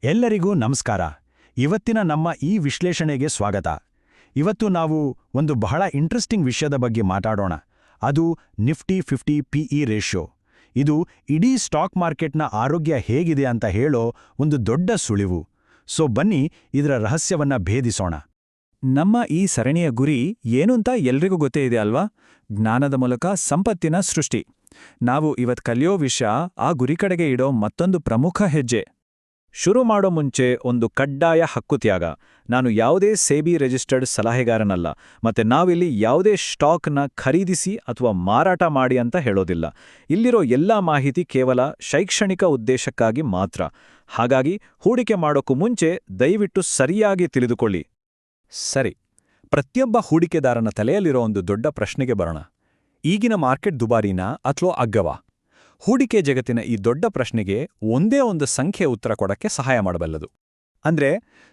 ಎಲ್ಲರಿಗೂ ನಮಸ್ಕಾರ. ಇವತ್ತಿನ ನಮ್ಮ ಈ ವಿಶ್ಲೇಷಣೆಗೆ ಸ್ವಾಗತ. ಇವತ್ತು ನಾವು ಒಂದು ಬಹಳ ಇಂಟ್ರೆಸ್ಟಿಂಗ್ ವಿಷಯದ ಬಗ್ಗೆ ಮಾತಾಡೋಣ. ಅದು ನಿಫ್ಟಿ 50 PE ರೇಷಿಯೋ. ಇದು ಇಡೀ ಸ್ಟಾಕ್ ಮಾರ್ಕೆಟ್ನ ಆರೋಗ್ಯ ಹೇಗಿದೆ ಅಂತ ಹೇಳೋ ಒಂದು ದೊಡ್ಡ ಸುಳಿವು. ಸೊ ಬನ್ನಿ ಇದರ ರಹಸ್ಯವನ್ನ ಭೇದಿಸೋಣ. ನಮ್ಮ ಈ ಸರಣಿಯ ಗುರಿ ಏನೂಂತ ಎಲ್ರಿಗೂ ಗೊತ್ತೇ ಇದೆ ಅಲ್ವಾ? ಜ್ಞಾನದ ಮೂಲಕ ಸಂಪತ್ತಿನ ಸೃಷ್ಟಿ. ನಾವು ಇವತ್ತು ಕಲಿಯೋ ವಿಷಯ ಆ ಗುರಿ ಕಡೆಗೆ ಇಡೋ ಮತ್ತೊಂದು ಪ್ರಮುಖ ಹೆಜ್ಜೆ. ಶುರು ಮಾಡೋ ಮುಂಚೆ ಒಂದು ಕಡ್ಡಾಯ ಹಕ್ಕುತ್ಯಾಗ. ನಾನು ಯಾವುದೇ ಸೇಬಿ ರಿಜಿಸ್ಟರ್ಡ್ ಸಲಹೆಗಾರನಲ್ಲ, ಮತ್ತೆ ನಾವಿಲ್ಲಿ ಯಾವುದೇ ಸ್ಟಾಕ್ನ ಖರೀದಿಸಿ ಅಥವಾ ಮಾರಾಟ ಮಾಡಿ ಅಂತ ಹೇಳೋದಿಲ್ಲ. ಇಲ್ಲಿರೋ ಎಲ್ಲಾ ಮಾಹಿತಿ ಕೇವಲ ಶೈಕ್ಷಣಿಕ ಉದ್ದೇಶಕ್ಕಾಗಿ ಮಾತ್ರ. ಹಾಗಾಗಿ ಹೂಡಿಕೆ ಮಾಡೋಕ್ಕೂ ಮುಂಚೆ ದಯವಿಟ್ಟು ಸರಿಯಾಗಿ ತಿಳಿದುಕೊಳ್ಳಿ. ಸರಿ, ಪ್ರತಿಯೊಬ್ಬ ಹೂಡಿಕೆದಾರನ ತಲೆಯಲ್ಲಿರೋ ಒಂದು ದೊಡ್ಡ ಪ್ರಶ್ನೆಗೆ ಬರೋಣ. ಈಗಿನ ಮಾರ್ಕೆಟ್ ದುಬಾರಿನಾ ಅಥವಾ ಅಗ್ಗವಾ? ಹೂಡಿಕೆ ಜಗತ್ತಿನ ಈ ದೊಡ್ಡ ಪ್ರಶ್ನೆಗೆ ಒಂದೇ ಒಂದು ಸಂಖ್ಯೆ ಉತ್ತರ ಕೊಡಕ್ಕೆ ಸಹಾಯ ಮಾಡಬಲ್ಲದು. ಅಂದ್ರೆ,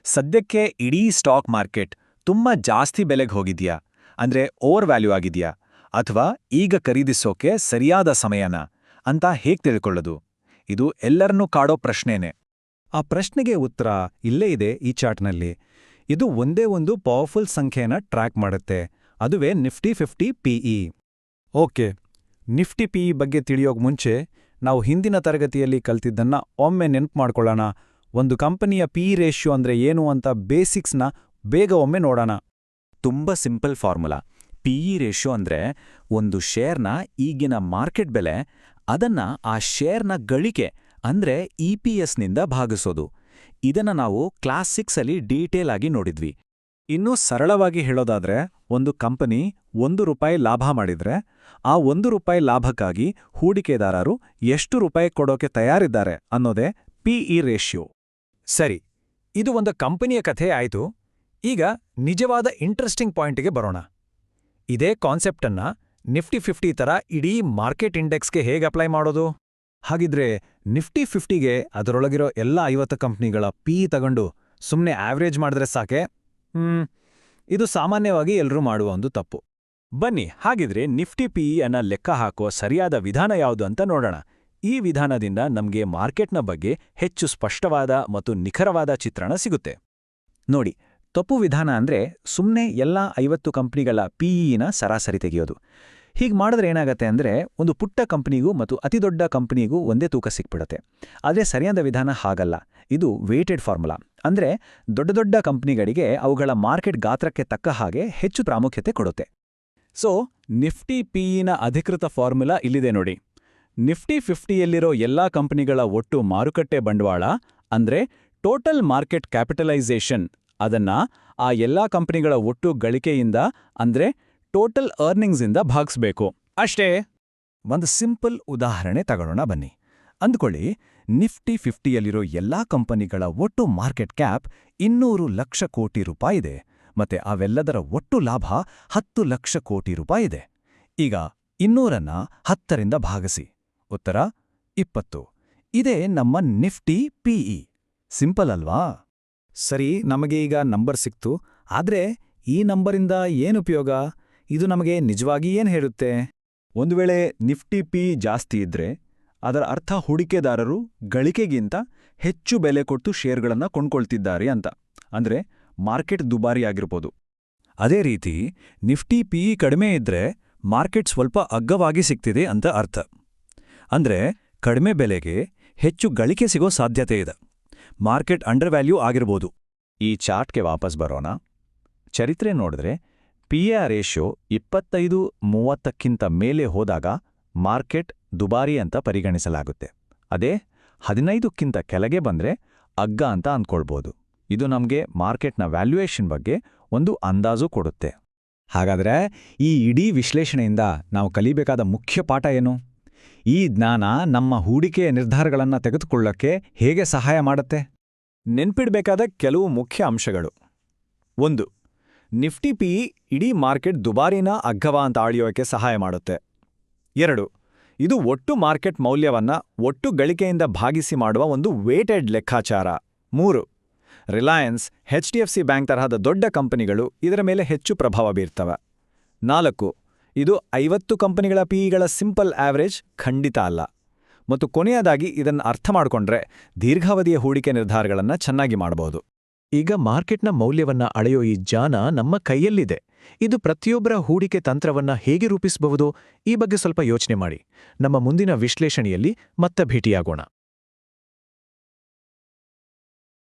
ಸದ್ಯಕ್ಕೆ ಇಡೀ ಸ್ಟಾಕ್ ಮಾರ್ಕೆಟ್ ತುಂಬಾ ಜಾಸ್ತಿ ಬೆಲೆಗೆ ಹೋಗಿದ್ಯಾ, ಅಂದ್ರೆ ಓವರ್ ವ್ಯಾಲ್ಯೂ ಆಗಿದ್ಯಾ, ಅಥವಾ ಈಗ ಖರೀದಿಸೋಕೆ ಸರಿಯಾದ ಸಮಯನಾ ಅಂತ ಹೇಗೆ ತಿಳ್ಕೊಳ್ಳೋದು? ಇದು ಎಲ್ಲರನ್ನೂ ಕಾಡೋ ಪ್ರಶ್ನೆನೇ. ಆ ಪ್ರಶ್ನೆಗೆ ಉತ್ತರ ಇಲ್ಲೇ ಇದೆ ಈ ಚಾರ್ಟ್ನಲ್ಲಿ. ಇದು ಒಂದೇ ಒಂದು ಪವರ್ಫುಲ್ ಸಂಖ್ಯೆನ ಟ್ರ್ಯಾಕ್ ಮಾಡುತ್ತೆ. ಅದುವೇ Nifty 50 PE. Okay, Nifty PE ಬಗ್ಗೆ ತಿಳಿಯೋಕ್ ಮುಂಚೆ ನಾವು ಹಿಂದಿನ ತರಗತಿಯಲ್ಲಿ ಕಲ್ತಿದ್ದನ್ನ ಒಮ್ಮೆ ನೆನ್ಪು ಮಾಡ್ಕೊಳ್ಳೋಣ. ಒಂದು ಕಂಪನಿಯ PE ರೇಷಿಯೋ ಅಂದ್ರೆ ಏನು ಅಂತ ಬೇಸಿಕ್ಸ್ನ ಬೇಗ ಒಮ್ಮೆ ನೋಡೋಣ. ತುಂಬ ಸಿಂಪಲ್ ಫಾರ್ಮುಲಾ. PE ರೇಷಿಯೋ ಅಂದ್ರೆ ಒಂದು ಶೇರ್ನ ಈಗಿನ ಮಾರ್ಕೆಟ್ ಬೆಲೆ, ಅದನ್ನ ಆ ಶೇರ್ನ ಗಳಿಕೆ ಅಂದ್ರೆ EPSನಿಂದ ಭಾಗಿಸೋದು. ಇದನ್ನ ನಾವು ಕ್ಲಾಸ್ 6 ಅಲ್ಲಿ ಡೀಟೇಲ್ ಆಗಿ ನೋಡಿದ್ವಿ. ಇನ್ನೂ ಸರಳವಾಗಿ ಹೇಳೋದಾದ್ರೆ, ಒಂದು ಕಂಪನಿ ₹1 ಲಾಭ ಮಾಡಿದ್ರೆ ಆ ₹1 ಲಾಭಕ್ಕಾಗಿ ಹೂಡಿಕೆದಾರರು ಎಷ್ಟು ರೂಪಾಯಿ ಕೊಡೋಕೆ ತಯಾರಿದ್ದಾರೆ ಅನ್ನೋದೇ PE ರೇಷಿಯೋ. ಸರಿ, ಇದು ಒಂದು ಕಂಪನಿಯ ಕಥೆ ಆಯ್ತು. ಈಗ ನಿಜವಾದ ಇಂಟ್ರೆಸ್ಟಿಂಗ್ ಪಾಯಿಂಟ್ಗೆ ಬರೋಣ. ಇದೇ ಕಾನ್ಸೆಪ್ಟನ್ನ ನಿಫ್ಟಿ 50 ಥರ ಇಡೀ ಮಾರ್ಕೆಟ್ ಇಂಡೆಕ್ಸ್ಗೆ ಹೇಗೆ ಅಪ್ಲೈ ಮಾಡೋದು? ಹಾಗಿದ್ರೆ ನಿಫ್ಟಿ 50ಗೆ ಅದರೊಳಗಿರೋ ಎಲ್ಲ 50 ಕಂಪ್ನಿಗಳ PE ತಗೊಂಡು ಸುಮ್ಮನೆ ಆವ್ರೇಜ್ ಮಾಡಿದ್ರೆ ಸಾಕೆ? ಇದು ಸಾಮಾನ್ಯವಾಗಿ ಎಲ್ಲರೂ ಮಾಡುವ ಒಂದು ತಪ್ಪು. ಬನ್ನಿ ಹಾಗಿದ್ರೆ ನಿಫ್ಟಿ PE ಅನ್ನ ಲೆಕ್ಕ ಹಾಕೋ ಸರಿಯಾದ ವಿಧಾನ ಯಾವುದು ಅಂತ ನೋಡೋಣ. ಈ ವಿಧಾನದಿಂದ ನಮ್ಗೆ ಮಾರ್ಕೆಟ್ನ ಬಗ್ಗೆ ಹೆಚ್ಚು ಸ್ಪಷ್ಟವಾದ ಮತ್ತು ನಿಖರವಾದ ಚಿತ್ರಣ ಸಿಗುತ್ತೆ. ನೋಡಿ, ತಪ್ಪು ವಿಧಾನ ಅಂದ್ರೆ ಸುಮ್ಮನೆ ಎಲ್ಲ 50 ಕಂಪ್ನಿಗಳ PEನ ಸರಾಸರಿ ತೆಗೆಯೋದು. ಹೀಗೆ ಮಾಡಿದ್ರೆ ಏನಾಗತ್ತೆ ಅಂದ್ರೆ, ಒಂದು ಪುಟ್ಟ ಕಂಪನಿಗೂ ಮತ್ತು ಅತಿದೊಡ್ಡ ಕಂಪನಿಗೂ ಒಂದೇ ತೂಕ ಸಿಕ್ಬಿಡತ್ತೆ. ಆದರೆ ಸರಿಯಾದ ವಿಧಾನ ಹಾಗಲ್ಲ. ಇದು ವೇಟೆಡ್ ಫಾರ್ಮುಲಾ. ಅಂದ್ರೆ ದೊಡ್ಡ ದೊಡ್ಡ ಕಂಪನಿಗಳಿಗೆ ಅವುಗಳ ಮಾರ್ಕೆಟ್ ಗಾತ್ರಕ್ಕೆ ತಕ್ಕ ಹಾಗೆ ಹೆಚ್ಚು ಪ್ರಾಮುಖ್ಯತೆ ಕೊಡುತ್ತೆ. ಸೊ ನಿಫ್ಟಿ PEನ ಅಧಿಕೃತ ಫಾರ್ಮುಲಾ ಇಲ್ಲಿದೆ ನೋಡಿ. ನಿಫ್ಟಿ 50ಯಲ್ಲಿರೋ ಎಲ್ಲಾ ಕಂಪನಿಗಳ ಒಟ್ಟು ಮಾರುಕಟ್ಟೆ ಬಂಡವಾಳ ಅಂದ್ರೆ ಟೋಟಲ್ ಮಾರ್ಕೆಟ್ ಕ್ಯಾಪಿಟಲೈಸೇಷನ್, ಅದನ್ನ ಆ ಎಲ್ಲಾ ಕಂಪನಿಗಳ ಒಟ್ಟು ಗಳಿಕೆಯಿಂದ ಅಂದ್ರೆ ಟೋಟಲ್ ಅರ್ನಿಂಗ್ಸಿಂದ ಭಾಗಿಸ್ಬೇಕು. ಅಷ್ಟೇ. ಒಂದು ಸಿಂಪಲ್ ಉದಾಹರಣೆ ತಗೊಳ್ಳೋಣ ಬನ್ನಿ. ಅಂದ್ಕೊಳ್ಳಿ, ನಿಫ್ಟಿ 50ಯಲ್ಲಿರೋ ಎಲ್ಲಾ ಕಂಪನಿಗಳ ಒಟ್ಟು ಮಾರ್ಕೆಟ್ ಕ್ಯಾಪ್ 200 ಲಕ್ಷ ಕೋಟಿ ರೂಪಾಯಿ ಇದೆ, ಮತ್ತೆ ಅವೆಲ್ಲದರ ಒಟ್ಟು ಲಾಭ 10 ಲಕ್ಷ ಕೋಟಿ ರೂಪಾಯಿ ಇದೆ. ಈಗ 200ನ್ನ 10ರಿಂದ ಭಾಗಿಸಿ. ಉತ್ತರ 20. ಇದೇ ನಮ್ಮ ನಿಫ್ಟಿ PE. ಸಿಂಪಲ್ ಅಲ್ವಾ? ಸರಿ, ನಮಗೆ ಈಗ ನಂಬರ್ ಸಿಕ್ತು. ಆದ್ರೆ ಈ ನಂಬರಿಂದ ಏನುಪಯೋಗ? ಇದು ನಮಗೆ ನಿಜವಾಗಿ ಏನ್ ಹೇಳುತ್ತೆ? ಒಂದು ವೇಳೆ ನಿಫ್ಟಿ PE ಜಾಸ್ತಿ ಇದ್ರೆ ಅದರ ಅರ್ಥ ಹೂಡಿಕೆದಾರರು ಗಳಿಕೆಗಿಂತ ಹೆಚ್ಚು ಬೆಲೆ ಕೊಟ್ಟು ಶೇರ್ಗಳನ್ನು ಕೊಂಡ್ಕೊಳ್ತಿದ್ದಾರೆ ಅಂತ. ಅಂದ್ರೆ ಮಾರ್ಕೆಟ್ ದುಬಾರಿ ಆಗಿರ್ಬೋದು. ಅದೇ ರೀತಿ ನಿಫ್ಟಿ PE ಕಡಿಮೆ ಇದ್ರೆ ಮಾರ್ಕೆಟ್ ಸ್ವಲ್ಪ ಅಗ್ಗವಾಗಿ ಸಿಗ್ತಿದೆ ಅಂತ ಅರ್ಥ. ಅಂದ್ರೆ ಕಡಿಮೆ ಬೆಲೆಗೆ ಹೆಚ್ಚು ಗಳಿಕೆ ಸಿಗೋ ಸಾಧ್ಯತೆ ಇದೆ. ಮಾರ್ಕೆಟ್ ಅಂಡರ್ ವ್ಯಾಲ್ಯೂ ಆಗಿರ್ಬೋದು. ಈ ಚಾರ್ಟ್ಗೆ ವಾಪಸ್ ಬರೋಣ. ಚರಿತ್ರೆ ನೋಡಿದ್ರೆ PE ರೇಷಿಯೋ 25-30ಕ್ಕಿಂತ ಮೇಲೆ ಹೋದಾಗ ಮಾರ್ಕೆಟ್ ದುಬಾರಿ ಅಂತ ಪರಿಗಣಿಸಲಾಗುತ್ತೆ. ಅದೇ 15ಕ್ಕಿಂತ ಕೆಳಗೆ ಬಂದ್ರೆ ಅಗ್ಗ ಅಂತ ಅಂದ್ಕೊಳ್ಬೋದು. ಇದು ನಮಗೆ ಮಾರ್ಕೆಟ್ನ ವ್ಯಾಲ್ಯೂಯೇಷನ್ ಬಗ್ಗೆ ಒಂದು ಅಂದಾಜು ಕೊಡುತ್ತೆ. ಹಾಗಾದ್ರೆ ಈ ಇಡೀ ವಿಶ್ಲೇಷಣೆಯಿಂದ ನಾವು ಕಲಿಬೇಕಾದ ಮುಖ್ಯ ಪಾಠ ಏನು? ಈ ಜ್ಞಾನ ನಮ್ಮ ಹೂಡಿಕೆಯ ನಿರ್ಧಾರಗಳನ್ನು ತೆಗೆದುಕೊಳ್ಳೋಕ್ಕೆ ಹೇಗೆ ಸಹಾಯ ಮಾಡುತ್ತೆ? ನೆನ್ಪಿಡ್ಬೇಕಾದ ಕೆಲವು ಮುಖ್ಯ ಅಂಶಗಳು. 1. ನಿಫ್ಟಿ PE ಇಡೀ ಮಾರ್ಕೆಟ್ ದುಬಾರಿನ ಅಗ್ಗವ ಅಂತ ಅಳೆಯೋಕೆ ಸಹಾಯ ಮಾಡುತ್ತೆ. 2. ಇದು ಒಟ್ಟು ಮಾರ್ಕೆಟ್ ಮೌಲ್ಯವನ್ನ ಒಟ್ಟು ಗಳಿಕೆಯಿಂದ ಭಾಗಿಸಿ ಮಾಡುವ ಒಂದು ವೇಟೆಡ್ ಲೆಕ್ಕಾಚಾರ. 3. ರಿಲಯನ್ಸ್, HDFC ಬ್ಯಾಂಕ್ ತರಹದ ದೊಡ್ಡ ಕಂಪನಿಗಳು ಇದರ ಮೇಲೆ ಹೆಚ್ಚು ಪ್ರಭಾವ ಬೀರ್ತವೆ. 4. ಇದು 50 ಕಂಪನಿಗಳ PEಗಳ ಸಿಂಪಲ್ ಆವರೇಜ್ ಖಂಡಿತ ಅಲ್ಲ. ಮತ್ತು ಕೊನೆಯದಾಗಿ ಇದನ್ನು ಅರ್ಥ ಮಾಡಿಕೊಂಡ್ರೆ ದೀರ್ಘಾವಧಿಯ ಹೂಡಿಕೆ ನಿರ್ಧಾರಗಳನ್ನು ಚೆನ್ನಾಗಿ ಮಾಡಬಹುದು. ಈಗ ಮಾರ್ಕೆಟ್ನ ಮೌಲ್ಯವನ್ನ ಅಳೆಯೋ ಈ ಜಾನ ನಮ್ಮ ಕೈಯಲ್ಲಿದೆ. ಇದು ಪ್ರತಿಯೊಬ್ಬರ ಹೂಡಿಕೆ ತಂತ್ರವನ್ನ ಹೇಗೆ ರೂಪಿಸಬಹುದು ಈ ಬಗ್ಗೆ ಸ್ವಲ್ಪ ಯೋಚನೆ ಮಾಡಿ. ನಮ್ಮ ಮುಂದಿನ ವಿಶ್ಲೇಷಣೆಯಲ್ಲಿ ಮತ್ತೆ ಭೇಟಿಯಾಗೋಣ.